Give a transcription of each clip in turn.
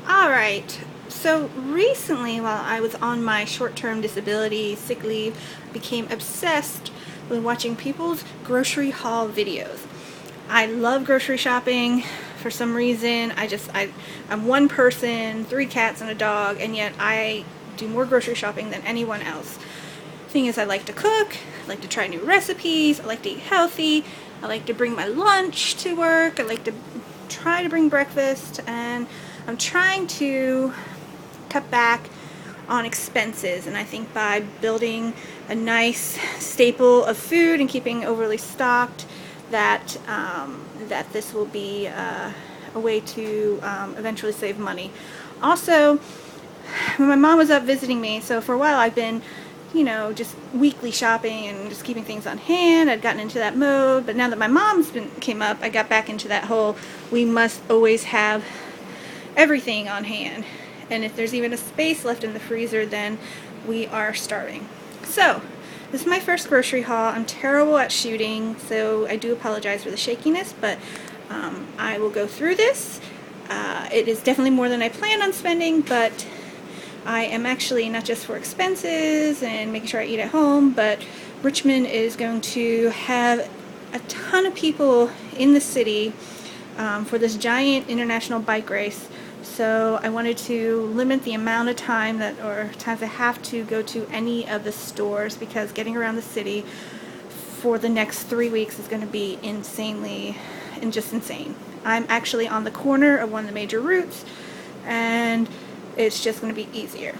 Alright, so recently while I was on my short-term disability sick leave, I became obsessed with watching people's grocery haul videos. I love grocery shopping for some reason. I'm one person, 3 cats and a dog, and yet I do more grocery shopping than anyone else. Thing is, I like to cook, I like to try new recipes, I like to eat healthy, I like to bring my lunch to work, I like to try to bring breakfast, and I'm trying to cut back on expenses, and I think by building a nice staple of food and keeping overly stocked, that this will be a way to eventually save money. Also, when my mom was up visiting me, so for a while I've been, just weekly shopping and just keeping things on hand. I'd gotten into that mode, but now that my mom's came up, I got back into that whole we must always have everything on hand. And if there's even a space left in the freezer, then we are starving. So, this is my first grocery haul. I'm terrible at shooting, so I do apologize for the shakiness, but I will go through this. It is definitely more than I planned on spending, but I am actually not just for expenses and making sure I eat at home, but Richmond is going to have a ton of people in the city for this giant international bike race. So I wanted to limit the amount of time times I have to go to any of the stores, because getting around the city for the next 3 weeks is going to be insane. I'm actually on the corner of one of the major routes, and it's just going to be easier.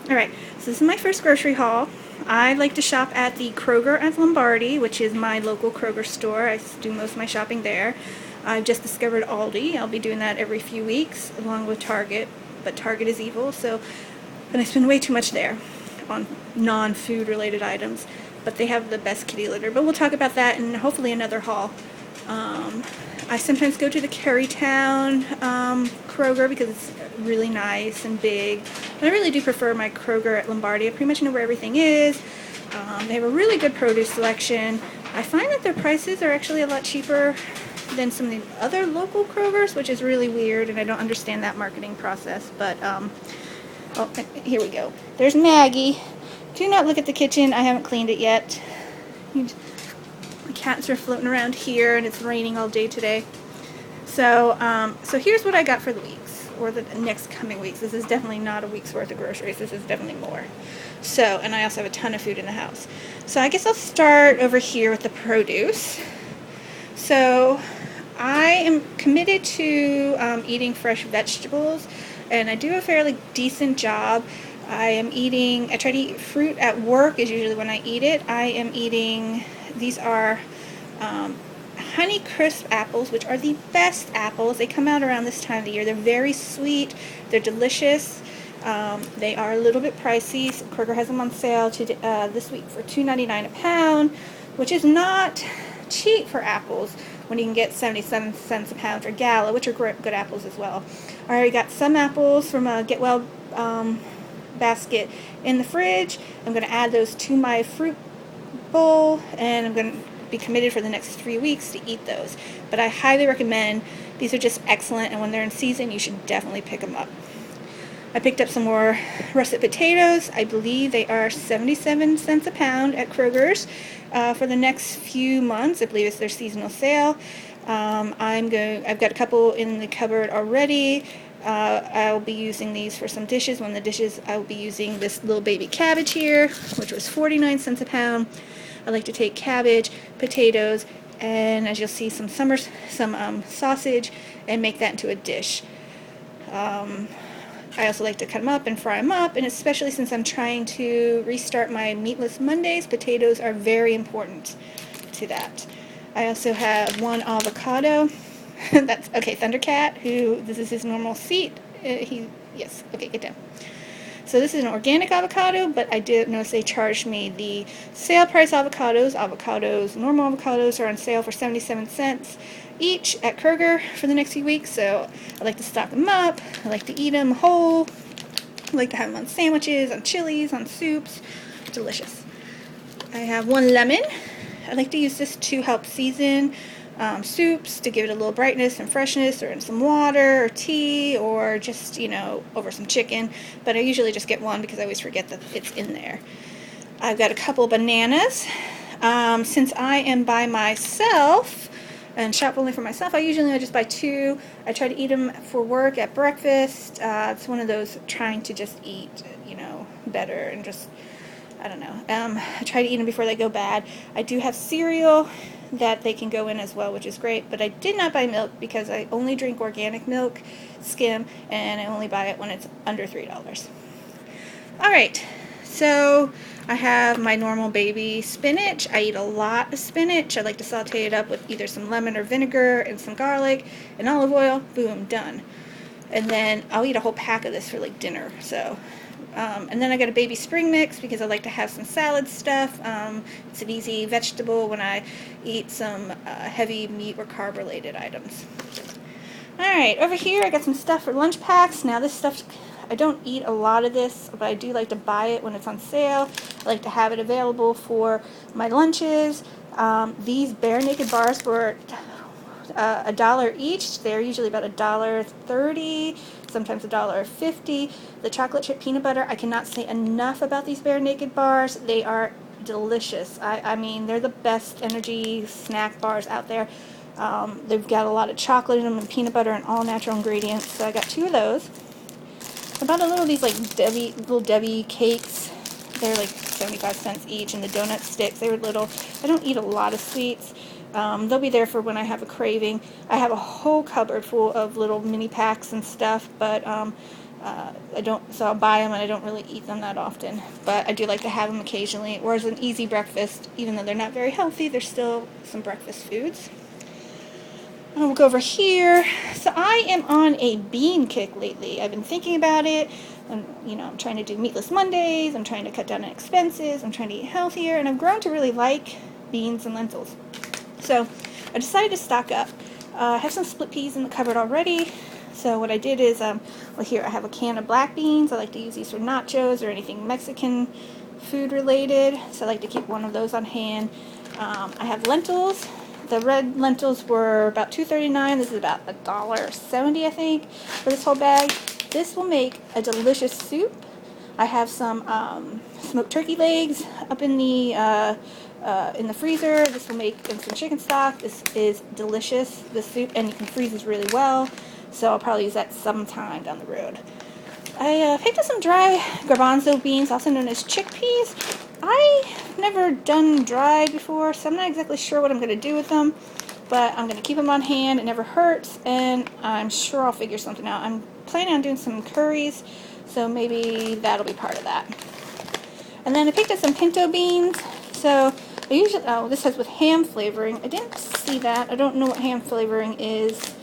Alright, so this is my first grocery haul. I like to shop at the Kroger at Lombardi, which is my local Kroger store. I do most of my shopping there. I've just discovered Aldi. I'll be doing that every few weeks, along with Target, but Target is evil, and I spend way too much there on non-food related items, but they have the best kitty litter. But we'll talk about that in hopefully another haul. I sometimes go to the Carytown Kroger because it's really nice and big. And I really do prefer my Kroger at Lombardi. I pretty much know where everything is. They have a really good produce selection. I find that their prices are actually a lot cheaper than some of the other local Krogers, which is really weird, and I don't understand that marketing process. But, oh, here we go. There's Maggie. Do not look at the kitchen. I haven't cleaned it yet. The cats are floating around here, and it's raining all day today. So here's what I got for the weeks, or the next coming weeks. This is definitely not a week's worth of groceries. This is definitely more. So, and I also have a ton of food in the house. So I guess I'll start over here with the produce. So I am committed to eating fresh vegetables, and I do a fairly decent job. I try to eat fruit at work is usually when I eat it. I am eating, these are Honey Crisp apples, which are the best apples. They come out around this time of the year. They're very sweet. They're delicious. They are a little bit pricey. So Kroger has them on sale this week for $2.99 a pound, which is not cheap for apples when you can get 77 cents a pound for Gala, which are good apples as well. I already got some apples from a Get Well basket in the fridge. I'm going to add those to my fruit bowl, and I'm going to be committed for the next 3 weeks to eat those. But I highly recommend. These are just excellent, and when they're in season, you should definitely pick them up. I picked up some more russet potatoes. I believe they are 77 cents a pound at Kroger's for the next few months. I believe it's their seasonal sale. I've got a couple in the cupboard already. I'll be using these for some dishes. One of the dishes I will be using this little baby cabbage here, which was 49 cents a pound. I like to take cabbage, potatoes, and as you'll see, some sausage, and make that into a dish. I also like to cut them up and fry them up, and especially since I'm trying to restart my meatless Mondays, potatoes are very important to that. I also have one avocado. That's okay. Thundercat, this is his normal seat. Yes. Okay, get down. So this is an organic avocado, but I did notice they charged me the sale price avocados. Normal avocados are on sale for 77 cents each at Kroger for the next few weeks. So I like to stock them up. I like to eat them whole. I like to have them on sandwiches, on chilies, on soups. Delicious. I have one lemon. I like to use this to help season soups to give it a little brightness and freshness, or in some water or tea, or just, over some chicken. But I usually just get one because I always forget that it's in there. I've got a couple of bananas. Since I am by myself and shop only for myself, I usually just buy 2. I try to eat them for work at breakfast. It's one of those trying to just eat, better, and just, I don't know. I try to eat them before they go bad. I do have cereal that they can go in as well, which is great, but I did not buy milk because I only drink organic milk, skim, and I only buy it when it's under $3. All right, so I have my normal baby spinach. I eat a lot of spinach. I like to saute it up with either some lemon or vinegar and some garlic and olive oil. Boom, done. And then I'll eat a whole pack of this for like dinner. So, and then I got a baby spring mix because I like to have some salad stuff. It's an easy vegetable when I eat some heavy meat or carb related items. All right, over here I got some stuff for lunch packs. Now this stuff, I don't eat a lot of this, but I do like to buy it when it's on sale. I like to have it available for my lunches. These Bare Naked bars were $1 each. They're usually about $1.30, sometimes $1.50. The chocolate chip peanut butter, I cannot say enough about these Bare Naked bars. They are delicious. I mean, they're the best energy snack bars out there. They've got a lot of chocolate in them and peanut butter and all natural ingredients. So I got 2 of those. I bought a little of these like little Debbie cakes. They're like 75 cents each, and the donut sticks. They were little. I don't eat a lot of sweets. They'll be there for when I have a craving. I have a whole cupboard full of little mini packs and stuff, but I don't. So I'll buy them, and I don't really eat them that often. But I do like to have them occasionally, or as an easy breakfast. Even though they're not very healthy, they're still some breakfast foods. We'll go over here. So I am on a bean kick lately. I've been thinking about it. I'm trying to do meatless Mondays. I'm trying to cut down on expenses. I'm trying to eat healthier, and I've grown to really like beans and lentils. So I decided to stock up. I have some split peas in the cupboard already. So what I did is, here I have a can of black beans. I like to use these for nachos or anything Mexican food related. So I like to keep one of those on hand. I have lentils. The red lentils were about $2.39. This is about $1.70, I think, for this whole bag. This will make a delicious soup. I have some smoked turkey legs up in the freezer. This will make some chicken stock. This is delicious, the soup, and you can freeze this really well. So I'll probably use that sometime down the road. I picked up some dry garbanzo beans, also known as chickpeas. I've never done dry before, so I'm not exactly sure what I'm going to do with them, but I'm going to keep them on hand. It never hurts, and I'm sure I'll figure something out. I'm planning on doing some curries, so maybe that'll be part of that. And then I picked up some pinto beans. So I usually, this says with ham flavoring. I didn't see that. I don't know what ham flavoring is.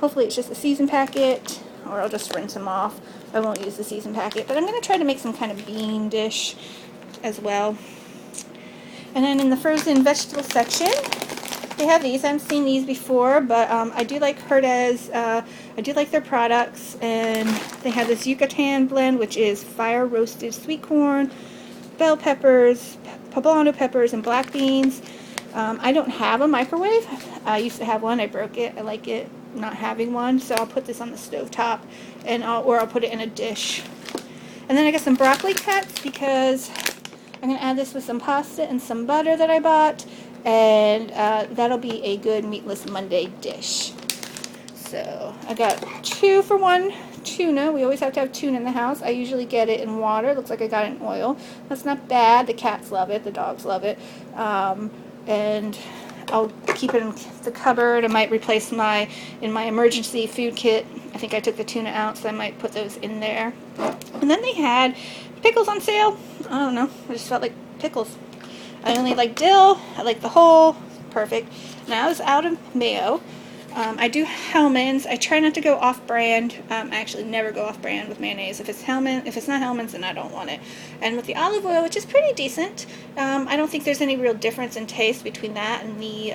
Hopefully it's just a season packet, or I'll just rinse them off. I won't use the season packet, but I'm going to try to make some kind of bean dish as well. And then in the frozen vegetable section, they have these. I haven't seen these before, but I do like Herdez. I do like their products, and they have this Yucatan blend, which is fire roasted sweet corn, bell peppers, poblano peppers, and black beans. I don't have a microwave. I used to have one. I broke it. I like it not having one, so I'll put this on the stovetop, and I'll put it in a dish. And then I got some broccoli cuts because I'm going to add this with some pasta and some butter that I bought, and that'll be a good meatless Monday dish. So I got 2 for 1 tuna. We always have to have tuna in the house. I usually get it in water. Looks like I got it in oil. That's not bad. The cats love it. The dogs love it. And I'll keep it in the cupboard. I might replace in my emergency food kit. I think I took the tuna out, so I might put those in there. And then they had pickles on sale. I don't know. I just felt like pickles. I only like dill. I like the whole. Perfect. Now I was out of mayo. I do Hellmann's. I try not to go off-brand. I actually never go off-brand with mayonnaise. If it's not Hellmann's, then I don't want it. And with the olive oil, which is pretty decent, I don't think there's any real difference in taste between that and the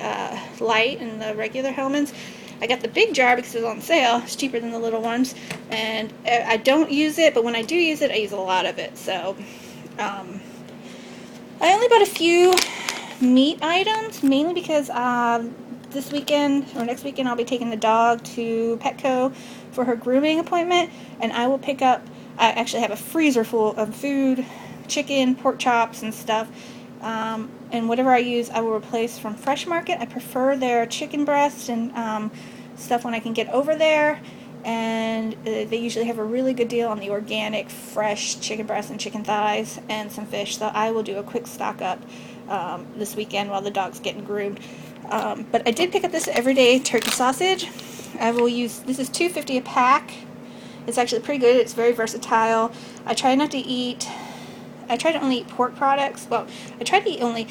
light and the regular Hellmann's. I got the big jar because it was on sale. It's cheaper than the little ones. And I don't use it, but when I do use it, I use a lot of it. So I only bought a few meat items, mainly because this weekend or next weekend I'll be taking the dog to Petco for her grooming appointment, and I will pick up, I actually have a freezer full of food, chicken, pork chops, and stuff. And whatever I use, I will replace from Fresh Market. I prefer their chicken breast and stuff when I can get over there. And they usually have a really good deal on the organic, fresh chicken breast and chicken thighs and some fish. So I will do a quick stock up this weekend while the dog's getting groomed. But I did pick up this everyday turkey sausage. I will use, this is $2.50 a pack. It's actually pretty good. It's very versatile. I try to only eat pork products. Well, I try to eat only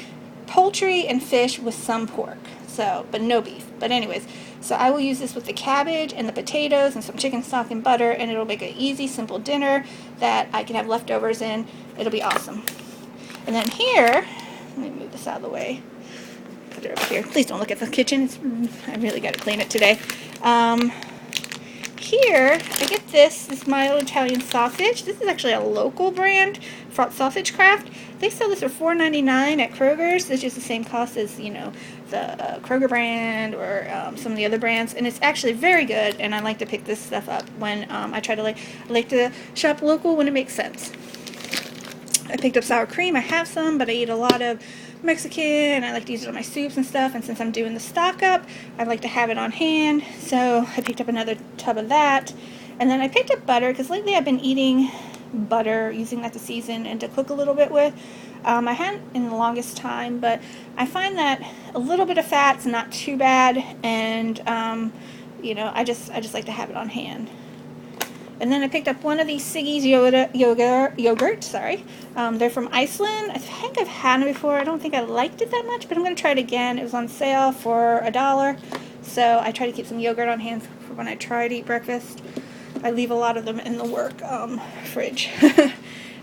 poultry and fish with some pork. So, but no beef. But anyways, so I will use this with the cabbage and the potatoes and some chicken stock and butter, and it'll make an easy, simple dinner that I can have leftovers in. It'll be awesome. And then here, let me move this out of the way. Put it over here. Please don't look at the kitchen. I really got to clean it today. Here, I get this is my old Italian sausage. This is actually a local brand, Sausage Craft. They sell this for $4.99 at Kroger's. It's just the same cost as, you know, the Kroger brand or some of the other brands. And it's actually very good, and I like to pick this stuff up when I like to shop local when it makes sense. I picked up sour cream. I have some, but I eat a lot of Mexican, I like to use it on my soups and stuff, and since I'm doing the stock up, I like to have it on hand, so I picked up another tub of that. And then I picked up butter, because lately I've been eating butter, using that to season and to cook a little bit with. I hadn't in the longest time, but I find that a little bit of fat's not too bad, and you know, I just like to have it on hand. And then I picked up one of these Siggy's yogurt. Sorry. They're from Iceland. I think I've had them before. I don't think I liked it that much, but I'm going to try it again. It was on sale for $1. So I try to keep some yogurt on hand for when I try to eat breakfast. I leave a lot of them in the work fridge.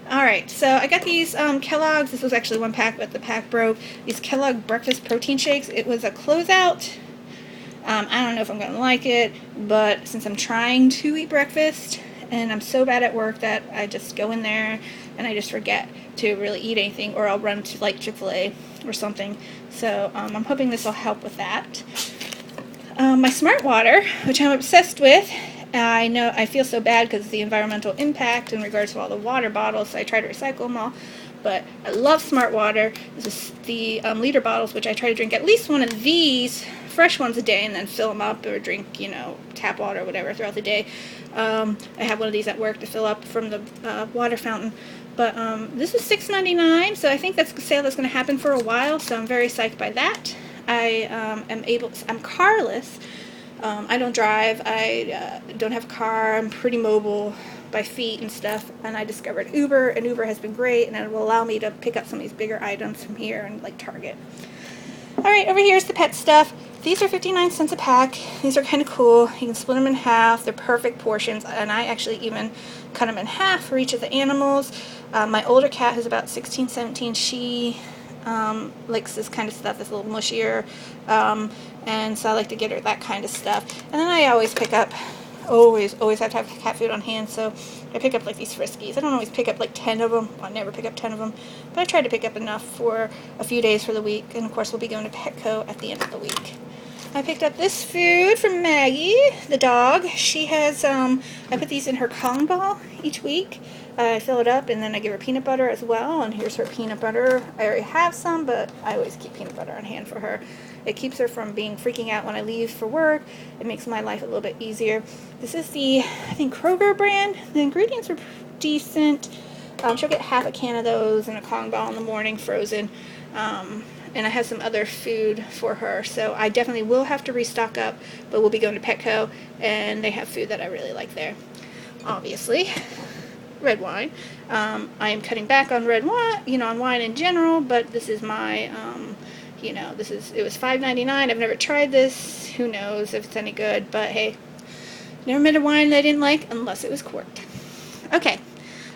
Alright, so I got these Kellogg's. This was actually one pack, but the pack broke. These Kellogg breakfast protein shakes. It was a closeout. I don't know if I'm going to like it, but since I'm trying to eat breakfast, and I'm so bad at work that I just go in there and I just forget to really eat anything, or I'll run to like Chick-fil-A or something. So I'm hoping this will help with that. My Smart Water, which I'm obsessed with, I know I feel so bad because of the environmental impact in regards to all the water bottles, so I try to recycle them all. But I love Smart Water. This is the liter bottles, which I try to drink at least one of these fresh ones a day and then fill them up, or drink, you know, tap water or whatever throughout the day. I have one of these at work to fill up from the water fountain. But this is $6.99, so I think that's a sale that's going to happen for a while, so I'm very psyched by that. I'm carless. I don't drive. I don't have a car. I'm pretty mobile by feet and stuff, and I discovered Uber, and Uber has been great, and it will allow me to pick up some of these bigger items from here and like Target. Alright, over here is the pet stuff. These are 59 cents a pack. These are kind of cool. You can split them in half. They're perfect portions, and I actually even cut them in half for each of the animals. My older cat, who's about 16, 17, she likes this kind of stuff, this little mushier, and so I like to get her that kind of stuff. And then I always pick up, always have to have cat food on hand, so I pick up like these Friskies. I don't always pick up like 10 of them. I never pick up 10 of them, but I try to pick up enough for a few days for the week, and of course we'll be going to Petco at the end of the week. I picked up this food from Maggie, the dog. She has, I put these in her Kong ball each week. I fill it up, and then I give her peanut butter as well, and here's her peanut butter. I already have some, but I always keep peanut butter on hand for her. It keeps her from freaking out when I leave for work. It makes my life a little bit easier. This is the, I think, Kroger brand. The ingredients are decent. She'll get half a can of those in a Kong ball in the morning, frozen. And I have some other food for her, so I definitely will have to restock up, but we'll be going to Petco, and they have food that I really like there. Obviously, red wine. I am cutting back on red wine, on wine in general, but this is my, it was $5.99. I've never tried this. Who knows if it's any good, but hey, never made a wine that I didn't like unless it was corked. Okay.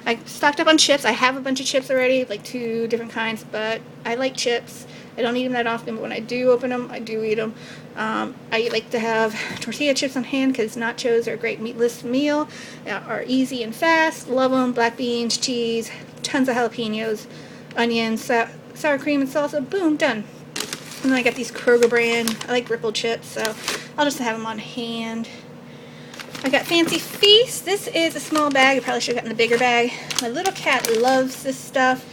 I stocked up on chips. I have a bunch of chips already, like 2 different kinds, but I like chips. I don't eat them that often, but when I do open them, I do eat them. I like to have tortilla chips on hand because nachos are a great meatless meal, are easy and fast. Love them. Black beans, cheese, tons of jalapenos, onions, sour cream and salsa. Boom, done. And then I got these Kroger brand. I like Ripple chips, so I'll just have them on hand. I got Fancy Feast. This is a small bag. I probably should have gotten the bigger bag. My little cat loves this stuff.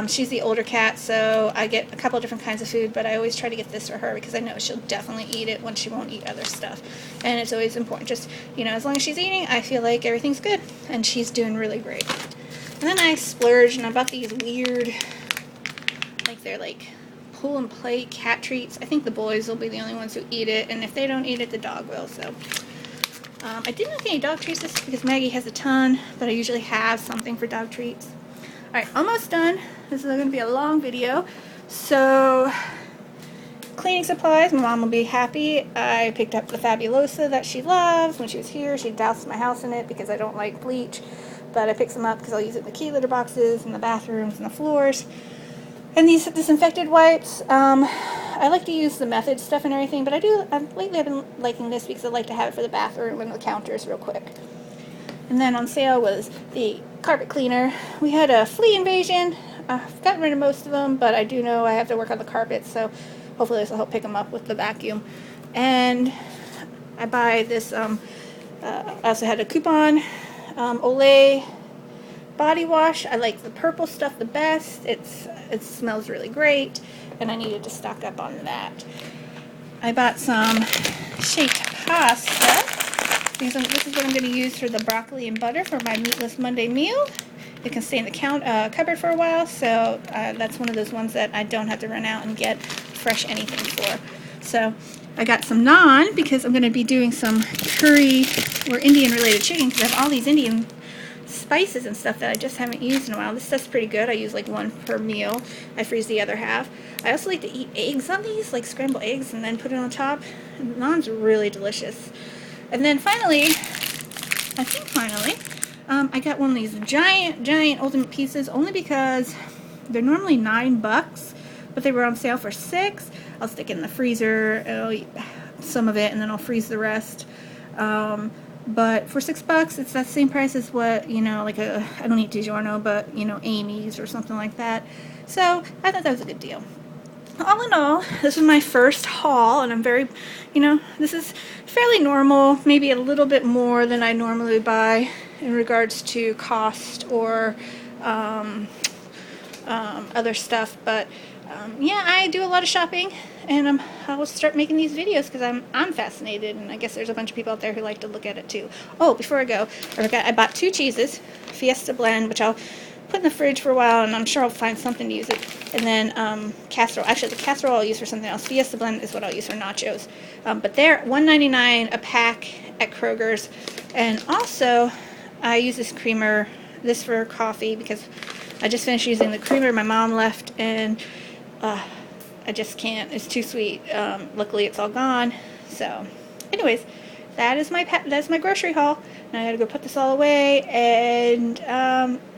She's the older cat, so I get a couple of different kinds of food, but I always try to get this for her because I know she'll definitely eat it when she won't eat other stuff. And it's always important. Just, as long as she's eating, I feel like everything's good, and she's doing really great. And then I splurged, and I bought these weird, they're pull and play cat treats. I think the boys will be the only ones who eat it, and if they don't eat it, the dog will, so. I didn't get any dog treats this because Maggie has a ton, but I usually have something for dog treats. Alright, almost done. This is going to be a long video. So, cleaning supplies. My mom will be happy. I picked up the Fabulosa that she loves. When she was here, she doused my house in it because I don't like bleach. But I picked some up because I'll use it in the key litter boxes, in the bathrooms, and the floors. And these disinfected wipes. I like to use the Method stuff and everything, but lately I've been liking this because I like to have it for the bathroom and the counters real quick. And then on sale was the carpet cleaner. We had a flea invasion. I've gotten rid of most of them, but I do know I have to work on the carpet, so hopefully this will help pick them up with the vacuum. And I buy this, I also had a coupon, Olay body wash. I like the purple stuff the best. It smells really great, and I needed to stock up on that. I bought some shaped pasta. This is what I'm going to use for the broccoli and butter for my meatless Monday meal. It can stay in the cupboard for a while, so that's one of those ones that I don't have to run out and get fresh anything for. So I got some naan because I'm going to be doing some curry or Indian related chicken because I have all these Indian spices and stuff that I just haven't used in a while. This stuff's pretty good. I use one per meal. I freeze the other half. I also like to eat eggs on these, like scrambled eggs and then put it on top. And naan's really delicious. And then finally, I got one of these giant ultimate pieces only because they're normally $9, but they were on sale for $6. I'll stick it in the freezer, and I'll eat some of it, and then I'll freeze the rest. But for $6, it's that same price as what, I don't eat DiGiorno, but, Amy's or something like that. So I thought that was a good deal. All in all, this is my first haul, and I'm very, this is fairly normal, maybe a little bit more than I normally would buy in regards to cost or other stuff, but yeah, I do a lot of shopping, and I will start making these videos because I'm fascinated, and I guess there's a bunch of people out there who like to look at it too. Oh, before I go, I bought 2 cheeses, Fiesta Blend, which I'll put in the fridge for a while, and I'm sure I'll find something to use it. And then casserole. Actually, the casserole I'll use for something else. Fiesta Blend is what I'll use for nachos. But they're $1.99 a pack at Kroger's. And also, I use this creamer, this for coffee, because I just finished using the creamer my mom left, and I just can't. It's too sweet. Luckily, it's all gone. So, anyways, that's my grocery haul. Now I gotta go put this all away, and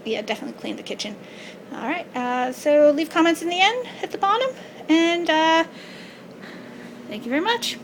yeah, definitely clean the kitchen. All right. So leave comments in the end at the bottom, and thank you very much.